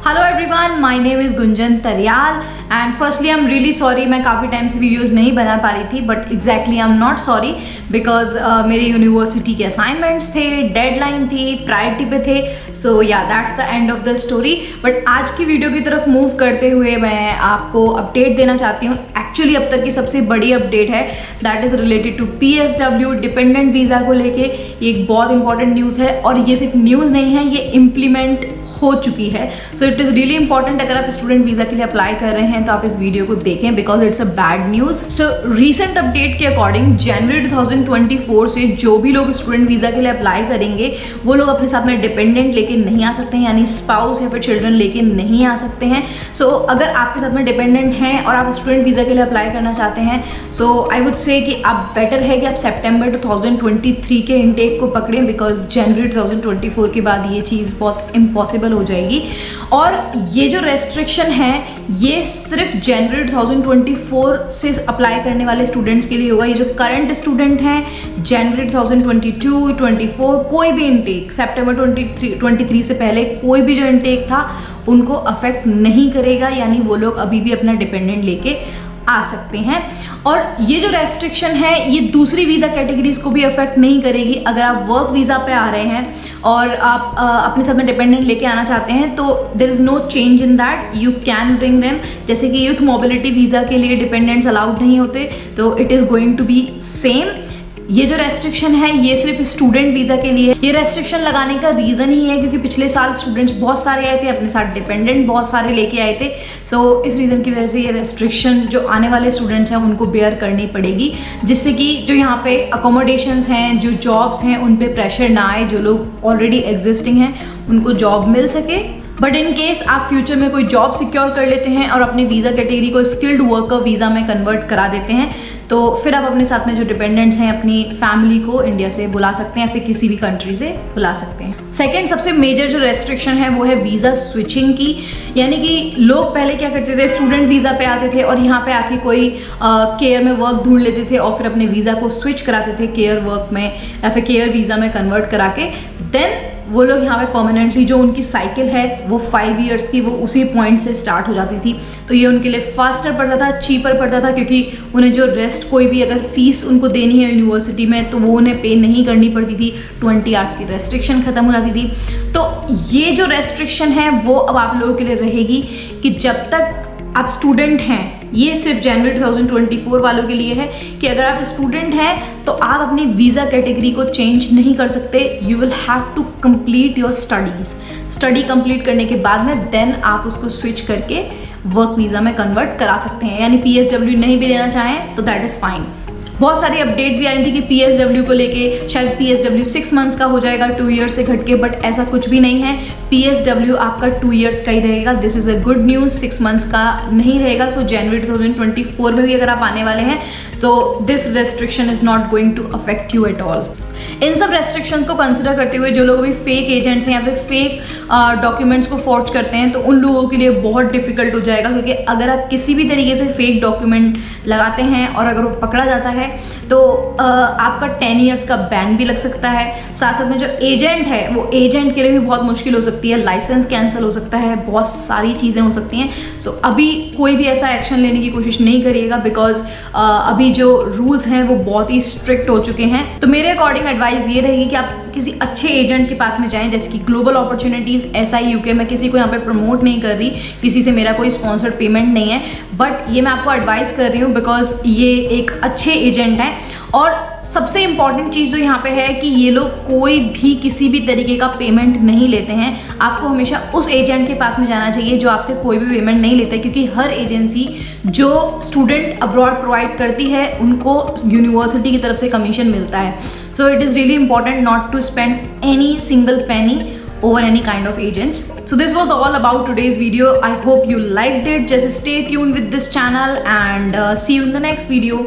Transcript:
Hello everyone, my name is Gunjan Tariyal and firstly I am really sorry, मैं काफ़ी time से videos नहीं बना पा रही थी, but exactly I am not sorry because मेरे यूनिवर्सिटी के असाइनमेंट्स थे, डेडलाइन थी, प्रायोरिटी पे थे। सो या that's the end of the story. But आज की वीडियो की तरफ मूव करते हुए मैं आपको अपडेट देना चाहती हूँ। एक्चुअली अब तक की सबसे बड़ी अपडेट है, that is related to PSW dependent visa को लेके। ये एक बहुत इंपॉर्टेंट न्यूज़ है और ये सिर्फ न्यूज़ नहीं है, ये इम्प्लीमेंट हो चुकी है। So it is really important. अगर आप स्टूडेंट वीज़ा के लिए अप्लाई कर रहे हैं तो आप इस वीडियो को देखें because it's a bad news. So recent update के अकॉर्डिंग जनवरी 2024 से जो भी लोग स्टूडेंट वीज़ा के लिए अप्लाई करेंगे वो लोग अपने साथ में डिपेंडेंट लेके नहीं आ सकते हैं, यानी स्पाउस या फिर चिल्ड्रन लेके नहीं आ सकते हैं। सो अगर आपके साथ में डिपेंडेंट हैं और आप स्टूडेंट वीज़ा के लिए अप्लाई करना चाहते हैं, सो आई वुड से कि आप बेटर है कि आप सितंबर 2023 के इनटेक को पकड़ें बिकॉज जनवरी 2024 के बाद ये चीज़ बहुत इम्पॉसिबल हो जाएगी। और ये जो रेस्ट्रिक्शन है ये सिर्फ जनवरी 2024 से अप्लाई करने वाले स्टूडेंट्स के लिए होगा। ये जो करंट स्टूडेंट हैं जनवरी 2022, 24 कोई भी इनटेक सितंबर 23 से पहले कोई भी जो इनटेक था उनको अफेक्ट नहीं करेगा, यानी वो लोग अभी भी अपना डिपेंडेंट लेके आ सकते हैं। और ये जो रेस्ट्रिक्शन है ये दूसरी वीज़ा कैटेगरीज को भी अफेक्ट नहीं करेगी। अगर आप वर्क वीज़ा पे आ रहे हैं और आप अपने साथ में डिपेंडेंट लेके आना चाहते हैं तो there is no change in that, you can bring them. जैसे कि यूथ मोबिलिटी वीज़ा के लिए डिपेंडेंट्स अलाउड नहीं होते, तो it is going to be same. ये जो रेस्ट्रिक्शन है ये सिर्फ स्टूडेंट वीज़ा के लिए। ये रेस्ट्रिक्शन लगाने का रीज़न ही है क्योंकि पिछले साल स्टूडेंट्स बहुत सारे आए थे, अपने साथ डिपेंडेंट बहुत सारे लेके आए थे। सो इस रीज़न की वजह से ये रेस्ट्रिक्शन जो आने वाले स्टूडेंट्स हैं उनको बेयर करनी पड़ेगी, जिससे कि जो यहाँ पे अकोमोडेशंस हैं, जो जॉब्स हैं, उन पे प्रेशर ना आए। जो लोग ऑलरेडी एग्जिस्टिंग हैं उनको जॉब मिल सके। बट इन केस आप फ्यूचर में कोई जॉब सिक्योर कर लेते हैं और अपने वीज़ा कैटेगरी को स्किल्ड वर्कर वीज़ा में कन्वर्ट करा देते हैं तो फिर आप अपने साथ में जो डिपेंडेंट्स हैं अपनी फैमिली को इंडिया से बुला सकते हैं, फिर किसी भी कंट्री से बुला सकते हैं। सेकेंड सबसे मेजर जो रेस्ट्रिक्शन है वो है वीज़ा स्विचिंग की, यानी कि लोग पहले क्या करते थे, स्टूडेंट वीज़ा पे आते थे और यहाँ पे आके कोई केयर में वर्क ढूंढ लेते थे और फिर अपने वीज़ा को स्विच कराते थे केयर वर्क में या फिर केयर वीज़ा में कन्वर्ट करा के। देन वो लोग यहाँ पे परमानेंटली जो उनकी साइकिल है वो 5 इयर्स की वो उसी पॉइंट से स्टार्ट हो जाती थी। तो ये उनके लिए फास्टर पड़ता था, चीपर पड़ता था, क्योंकि उन्हें जो रेस्ट कोई भी अगर फीस उनको देनी है यूनिवर्सिटी में तो वो उन्हें पे नहीं करनी पड़ती थी। 20 आवर्स की रेस्ट्रिक्शन खत्म हो जाती थी। तो ये जो रेस्ट्रिक्शन है वो अब आप लोगों के लिए रहेगी कि जब तक आप स्टूडेंट हैं, ये सिर्फ जनवरी 2024 वालों के लिए है कि अगर आप स्टूडेंट हैं तो आप अपनी वीज़ा कैटेगरी को चेंज नहीं कर सकते। You will have to complete your study complete करने के बाद में देन आप उसको स्विच करके वर्क वीज़ा में कन्वर्ट करा सकते हैं। यानी PSW नहीं भी लेना चाहें तो दैट इज़ फाइन। बहुत सारी अपडेट भी आ रही थी कि PSW को लेके शायद PSW 6 मंथ्स का हो जाएगा 2 ईयर्स से घट के, बट ऐसा कुछ भी नहीं है। PSW आपका 2 ईयर्स का ही रहेगा। This is a good news, 6 months का नहीं रहेगा। सो जनवरी 2024 में भी अगर आप आने वाले हैं तो this restriction is not going to affect you at all. इन सब रेस्ट्रिक्शंस को कंसिडर करते हुए जो लोग अभी फेक एजेंट्स हैं या फिर फेक डॉक्यूमेंट्स को फोर्ज करते हैं तो उन लोगों के लिए बहुत डिफिकल्ट हो जाएगा, क्योंकि अगर आप किसी भी तरीके से फेक डॉक्यूमेंट लगाते हैं और अगर वो पकड़ा जाता है तो आपका 10 ईयर्स का बैन भी लग सकता है। साथ साथ में जो एजेंट है वो एजेंट के लिए भी बहुत मुश्किल हो सकती है, लाइसेंस कैंसिल हो सकता है, बहुत सारी चीज़ें हो सकती हैं। सो अभी कोई भी ऐसा एक्शन लेने की कोशिश नहीं करिएगा बिकॉज अभी जो रूल्स हैं वो बहुत ही स्ट्रिक्ट हो चुके हैं। तो मेरे अकॉर्डिंग एडवाइस ये रहेगी कि आप किसी अच्छे एजेंट के पास में जाएं, जैसे कि ग्लोबल अपॉर्चुनिटीज़, SI UK। मैं किसी को यहाँ पे प्रमोट नहीं कर रही, किसी से मेरा कोई स्पॉन्सर्ड पेमेंट नहीं है, बट ये मैं आपको एडवाइस कर रही हूँ बिकॉज ये एक अच्छे एजेंट हैं। और सबसे इम्पॉर्टेंट चीज़ जो यहाँ पे है कि ये लोग कोई भी किसी भी तरीके का पेमेंट नहीं लेते हैं। आपको हमेशा उस एजेंट के पास में जाना चाहिए जो आपसे कोई भी पेमेंट नहीं लेते, क्योंकि हर एजेंसी जो स्टूडेंट अब्रॉड प्रोवाइड करती है उनको यूनिवर्सिटी की तरफ से कमीशन मिलता है। So it is really important not to spend any single penny over any kind of agents. So this was all about today's video. I hope you liked it. Just stay tuned with this channel and see you in the next video.